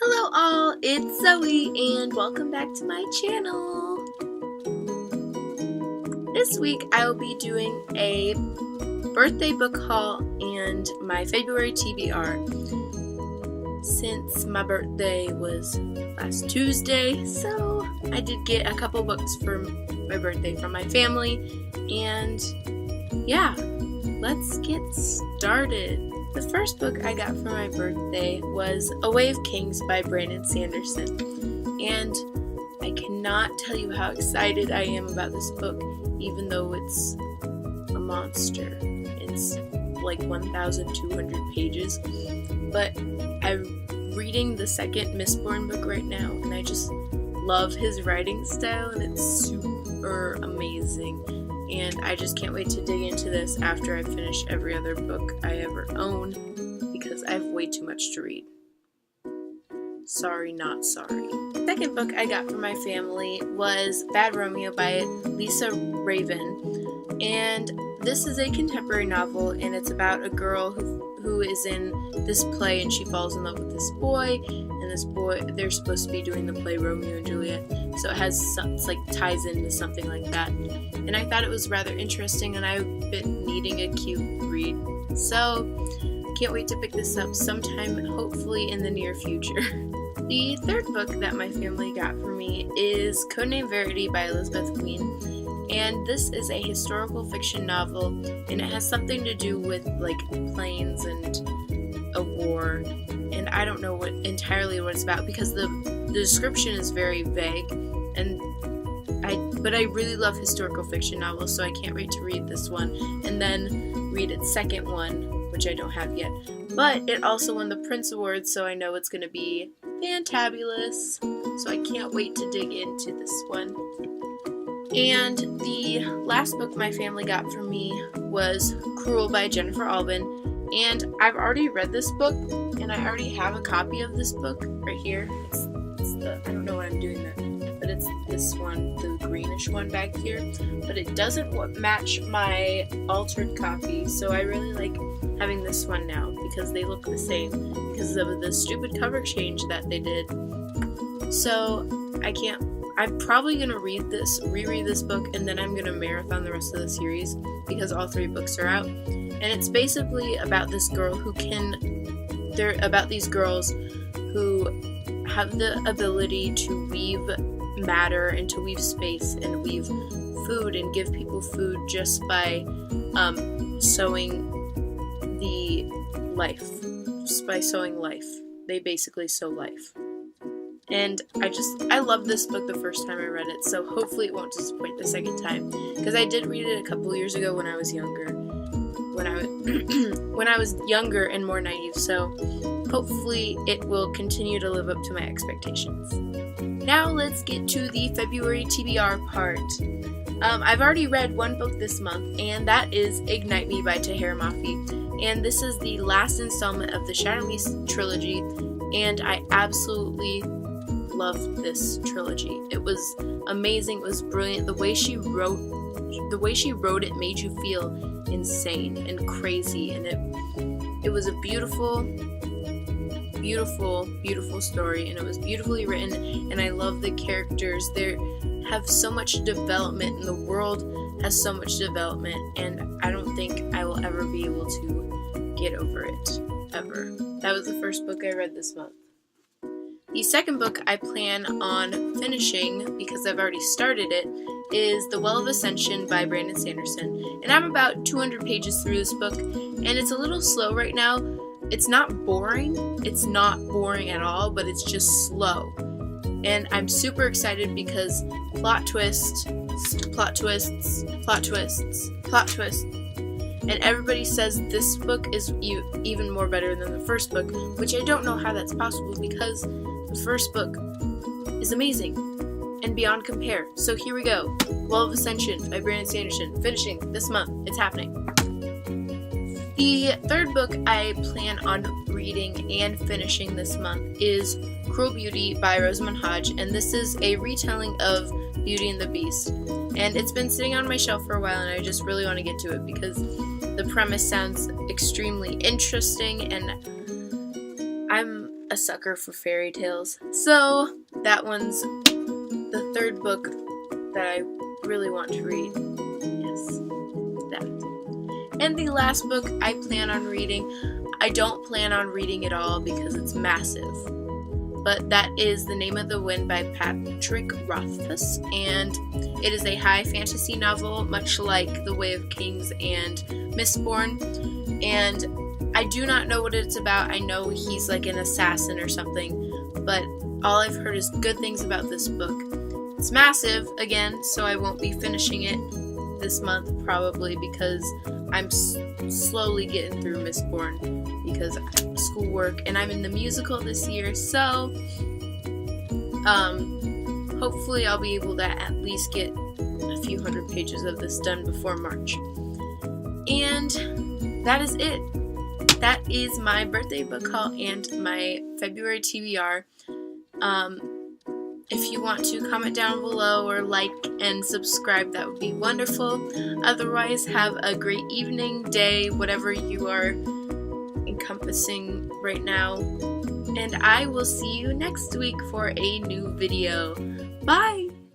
Hello all, it's Zoe and welcome back to my channel. This week I will be doing a birthday book haul and my February TBR. Since my birthday was last Tuesday, so I did get a couple books for my birthday from my family, and yeah, let's get started. The first book I got for my birthday was A Way of Kings by Brandon Sanderson, and I cannot tell you how excited I am about this book, even though it's a monster. It's like 1,200 pages, but I'm reading the second Mistborn book right now, and I just love his writing style, and it's super amazing. And I just can't wait to dig into this after I finish every other book I ever own, because I have way too much to read. Sorry, not sorry. The second book I got for my family was Bad Romeo by Lisa Raven. And this is a contemporary novel, and it's about a girl who is in this play, and she falls in love with this boy, and this boy, they're supposed to be doing the play Romeo and Juliet, so it has it's like ties into something like that. And I thought it was rather interesting, and I've been needing a cute read, so can't wait to pick this up sometime, hopefully in the near future. The third book that my family got for me is Codename Verity by Elizabeth Queen, and this is a historical fiction novel, and it has something to do with like planes and a war, and I don't know entirely what it's about because the description is very vague, but I really love historical fiction novels, so I can't wait to read this one and then read its second one, which I don't have yet. But it also won the Prince Award, so I know it's going to be fantabulous, so I can't wait to dig into this one. And the last book my family got for me was Cruel by Jennifer Albin, and I've already read this book, and I already have a copy of this book right here. It's the, I don't know what I'm doing there, but it's this one, the greenish one back here, but it doesn't match my altered copy, so I really like having this one now because they look the same because of the stupid cover change that they did. So I'm probably going to reread this book, and then I'm going to marathon the rest of the series because all 3 books are out. And it's basically about this girl they're about these girls who have the ability to weave matter and to weave space and weave food and give people food just by sewing life. They basically sew life. And I loved this book the first time I read it, so hopefully it won't disappoint the second time, because I did read it a couple years ago when I was younger, when I was younger and more naive, so hopefully it will continue to live up to my expectations. Now let's get to the February TBR part. I've already read one book this month, and that is Ignite Me by Tahereh Mafi, and this is the last installment of the Shadow Me trilogy, and I absolutely loved this trilogy. It was amazing. It was brilliant. The way she wrote it made you feel insane and crazy, and it was a beautiful, beautiful, beautiful story, and it was beautifully written, and I love the characters. They have so much development, and the world has so much development, and I don't think I will ever be able to get over it, ever. That was the first book I read this month. The second book I plan on finishing, because I've already started it, is The Well of Ascension by Brandon Sanderson. And I'm about 200 pages through this book, and it's a little slow right now. It's not boring. It's not boring at all, but it's just slow. And I'm super excited because plot twists, plot twists, plot twists, plot twists. And everybody says this book is even more better than the first book, which I don't know how that's possible because the first book is amazing and beyond compare. So here we go. Well of Ascension by Brandon Sanderson, finishing this month. It's happening. The third book I plan on reading and finishing this month is Cruel Beauty by Rosamund Hodge, and this is a retelling of Beauty and the Beast. And it's been sitting on my shelf for a while, and I just really want to get to it because the premise sounds extremely interesting, and I'm a sucker for fairy tales. So that one's the third book that I really want to read. Yes, that. And the last book I plan on reading, I don't plan on reading it all because it's massive. But that is The Name of the Wind by Patrick Rothfuss, and it is a high fantasy novel, much like The Way of Kings and Mistborn. And I do not know what it's about. I know he's like an assassin or something, but all I've heard is good things about this book. It's massive, again, so I won't be finishing it this month probably because I'm slowly getting through Mistborn because schoolwork, and I'm in the musical this year, so hopefully I'll be able to at least get a few hundred pages of this done before March. And that is it. That is my birthday book haul and my February TBR. If you want to comment down below or like and subscribe, that would be wonderful. Otherwise, have a great evening, day, whatever you are encompassing right now. And I will see you next week for a new video. Bye!